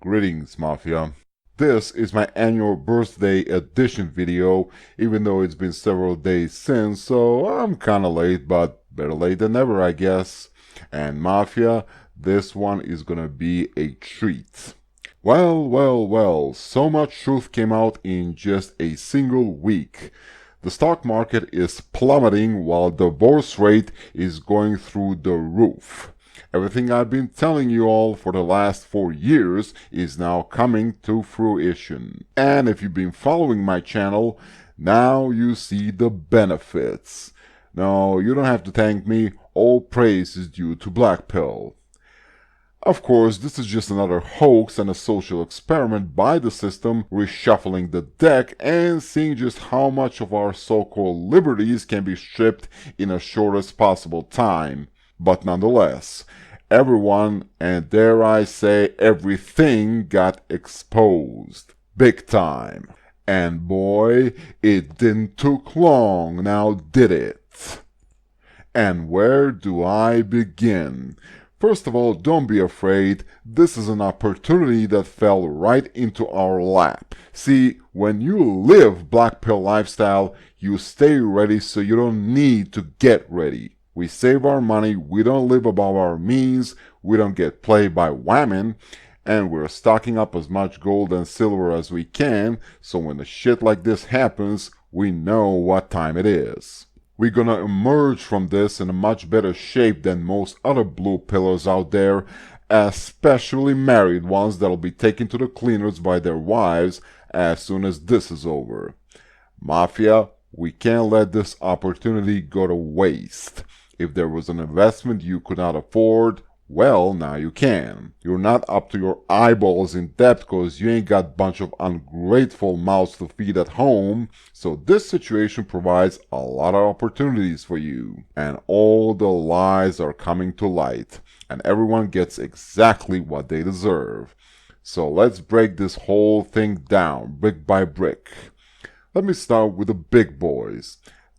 Greetings, Mafia. This is my annual birthday edition video, even though it's been several days since, so I'm kinda late, but better late than never, I guess. And Mafia, this one is gonna be a treat. Well, so much truth came out in just a single week. The stock market is plummeting while the divorce rate is going through the roof. Everything I've been telling you all for the last 4 years is now coming to fruition. And if you've been following my channel, now you see the benefits. No, you don't have to thank me. All praise is due to Black Pill. Of course, this is just another hoax and a social experiment by the system, reshuffling the deck and seeing just how much of our so-called liberties can be stripped in the shortest possible time. But nonetheless, everyone, and dare I say everything, got exposed. Big time. And boy, it didn't took long, now did it? And where do I begin? First of all, don't be afraid. This is an opportunity that fell right into our lap. See, when you live Black Pill lifestyle, you stay ready so you don't need to get ready. We save our money, we don't live above our means, we don't get played by women, and we're stocking up as much gold and silver as we can, so when the shit like this happens, we know what time it is. We're gonna emerge from this in a much better shape than most other blue pillars out there, especially married ones that'll be taken to the cleaners by their wives as soon as this is over. Mafia, we can't let this opportunity go to waste. If there was an investment you could not afford, well, now you can. You're not up to your eyeballs in debt because you ain't got a bunch of ungrateful mouths to feed at home, so this situation provides a lot of opportunities for you. And all the lies are coming to light, and everyone gets exactly what they deserve. So let's break this whole thing down, brick by brick. Let me start with the big boys.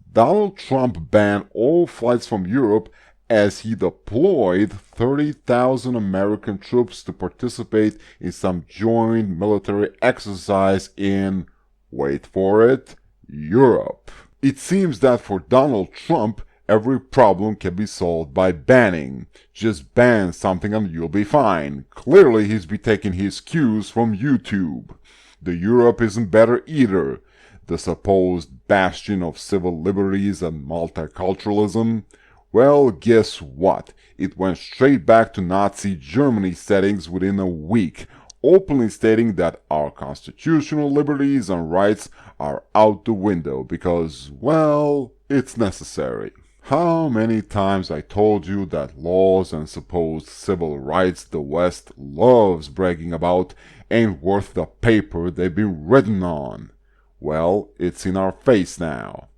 Donald Trump banned all flights from Europe as he deployed 30,000 American troops to participate in some joint military exercise in, wait for it, Europe. It seems that for Donald Trump, every problem can be solved by banning. Just ban something and you'll be fine. Clearly he's been taking his cues from YouTube. The Europe isn't better either. The supposed bastion of civil liberties and multiculturalism? Well, guess what? It went straight back to Nazi Germany settings within a week, openly stating that our constitutional liberties and rights are out the window because, well, it's necessary. How many times I told you that laws and supposed civil rights the West loves bragging about ain't worth the paper they've been written on? Well, it's in our face now.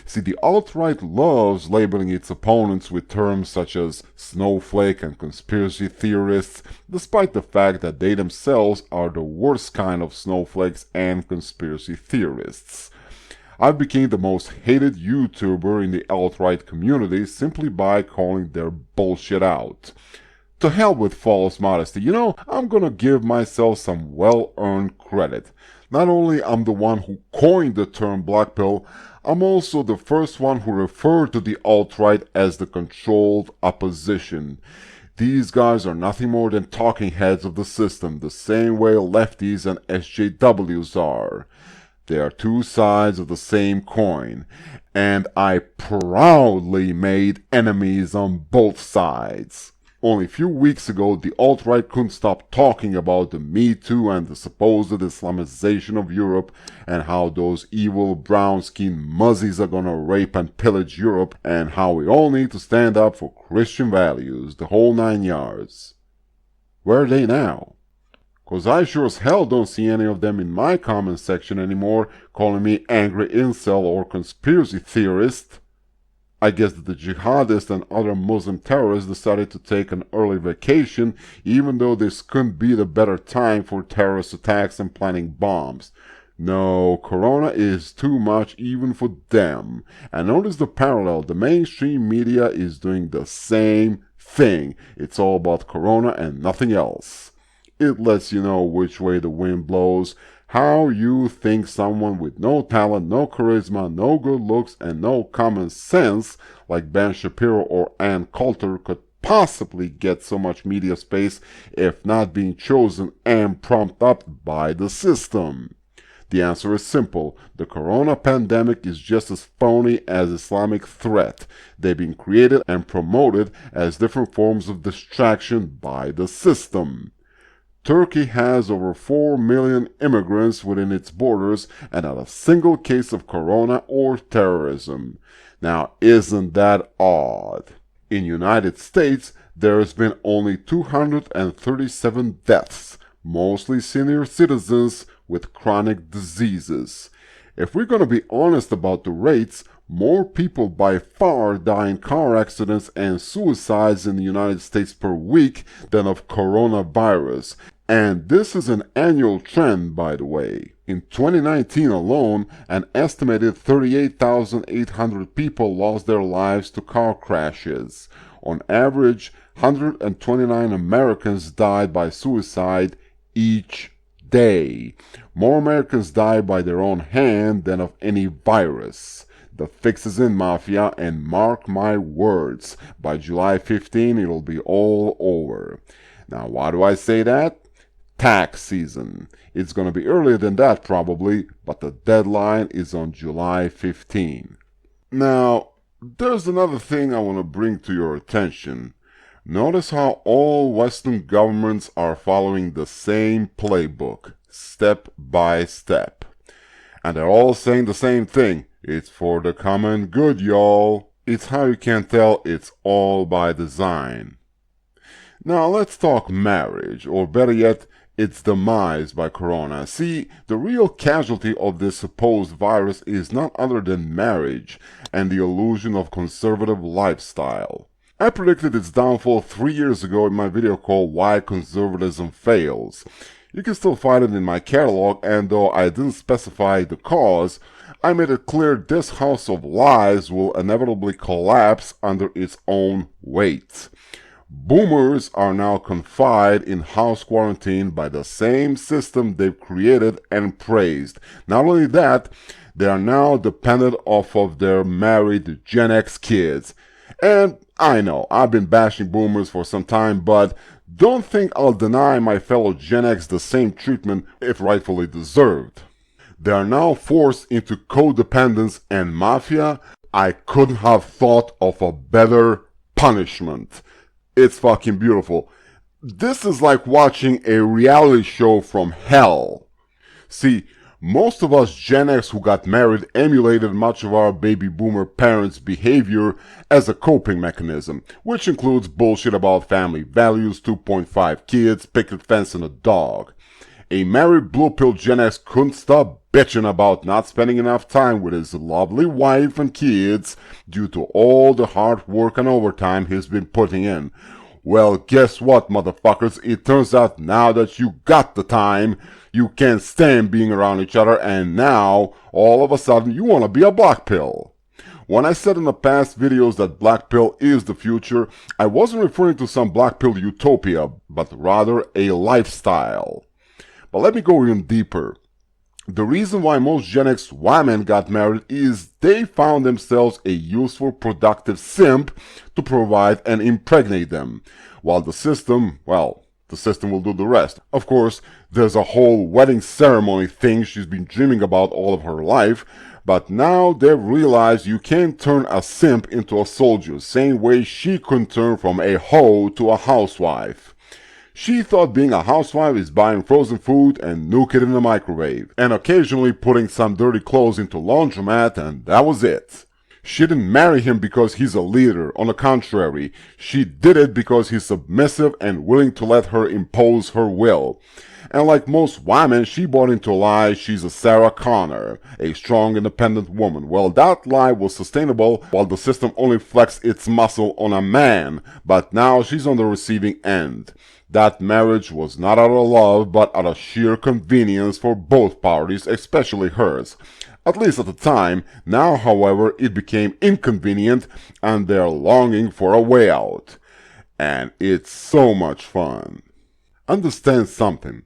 See, the alt-right loves labeling its opponents with terms such as snowflake and conspiracy theorists, despite the fact that they themselves are the worst kind of snowflakes and conspiracy theorists. I became the most hated YouTuber in the alt-right community simply by calling their bullshit out. To hell with false modesty. You know, I'm gonna give myself some well-earned credit. Not only I'm the one who coined the term Black Pill, I'm also the first one who referred to the alt-right as the controlled opposition. These guys are nothing more than talking heads of the system, the same way lefties and SJWs are. They are two sides of the same coin, and I proudly made enemies on both sides. Only a few weeks ago, the alt-right couldn't stop talking about the Me Too and the supposed Islamization of Europe and how those evil brown-skinned muzzies are gonna rape and pillage Europe and how we all need to stand up for Christian values, the whole 9 yards. Where are they now? 'Cause I sure as hell don't see any of them in my comment section anymore calling me angry incel or conspiracy theorist. I guess that the jihadists and other Muslim terrorists decided to take an early vacation, even though this couldn't be the better time for terrorist attacks and planting bombs. No, Corona is too much even for them. And notice the parallel. The mainstream media is doing the same thing. It's all about Corona and nothing else. It lets you know which way the wind blows, how you think someone with no talent, no charisma, no good looks, and no common sense like Ben Shapiro or Ann Coulter could possibly get so much media space if not being chosen and propped up by the system. The answer is simple. The corona pandemic is just as phony as Islamic threat. They've been created and promoted as different forms of distraction by the system. Turkey has over 4 million immigrants within its borders and not a single case of corona or terrorism. Now, isn't that odd? In United States, there has been only 237 deaths, mostly senior citizens with chronic diseases. If we're going to be honest about the rates, more people by far die in car accidents and suicides in the United States per week than of coronavirus. And this is an annual trend, by the way. In 2019 alone, an estimated 38,800 people lost their lives to car crashes. On average, 129 Americans died by suicide each day. More Americans die by their own hand than of any virus. The fix is in, Mafia, and mark my words, by July 15 it'll be all over. Now, why do I say that? Tax season. It's going to be earlier than that probably, but the deadline is on July 15. Now, there's another thing I want to bring to your attention. Notice how all Western governments are following the same playbook, step by step. And they're all saying the same thing. It's for the common good, y'all. It's how you can tell it's all by design. Now let's talk marriage, or better yet, its demise by corona. See, the real casualty of this supposed virus is none other than marriage and the illusion of conservative lifestyle. I predicted its downfall 3 years ago in my video called Why Conservatism Fails. You can still find it in my catalog, and though I didn't specify the cause, I made it clear this house of lies will inevitably collapse under its own weight. Boomers are now confined in house quarantine by the same system they've created and praised. Not only that, they are now dependent off of their married Gen X kids. And I know, I've been bashing boomers for some time, but don't think I'll deny my fellow Gen X the same treatment if rightfully deserved. They are now forced into codependence and mafia. I couldn't have thought of a better punishment. It's fucking beautiful. This is like watching a reality show from hell. See, most of us Gen X who got married emulated much of our baby boomer parents' behavior as a coping mechanism, which includes bullshit about family values, 2.5 kids, picket fence, and a dog. A married blue pill Gen X couldn't stop bitching about not spending enough time with his lovely wife and kids due to all the hard work and overtime he's been putting in. Well, guess what, motherfuckers? It turns out now that you got the time, you can't stand being around each other, and now, all of a sudden, you want to be a black pill. When I said in the past videos that black pill is the future, I wasn't referring to some black pill utopia, but rather a lifestyle. But let me go even deeper. The reason why most Gen X women got married is they found themselves a useful, productive simp to provide and impregnate them, while the system will do the rest. Of course, there's a whole wedding ceremony thing she's been dreaming about all of her life, but now they've realized you can't turn a simp into a soldier, same way she couldn't turn from a hoe to a housewife. She thought being a housewife is buying frozen food and nuke it in the microwave, and occasionally putting some dirty clothes into laundromat, and that was it. She didn't marry him because he's a leader. On the contrary, she did it because he's submissive and willing to let her impose her will. And like most women, she bought into a lie she's a Sarah Connor, a strong, independent woman. Well, that lie was sustainable while the system only flexed its muscle on a man, but now she's on the receiving end. That marriage was not out of love, but out of sheer convenience for both parties, especially hers. At least at the time. Now, however, it became inconvenient, and they're longing for a way out. And it's so much fun. Understand something.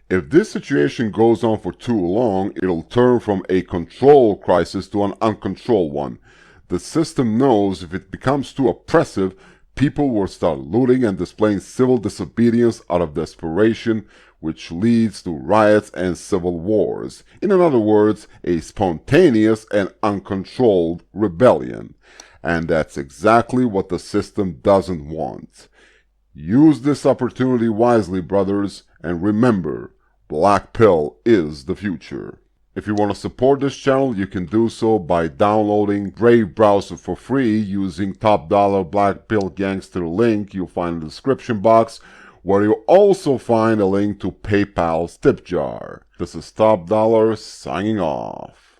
If this situation goes on for too long, it'll turn from a control crisis to an uncontrolled one. The system knows if it becomes too oppressive, people will start looting and displaying civil disobedience out of desperation, which leads to riots and civil wars. In other words, a spontaneous and uncontrolled rebellion. And that's exactly what the system doesn't want. Use this opportunity wisely, brothers, and remember, Black Pill is the future. If you want to support this channel, you can do so by downloading Brave Browser for free using top dollar Black Pill Gangster link you'll find in the description box, where you'll also find a link to PayPal's tip jar. This is Top Dollar signing off.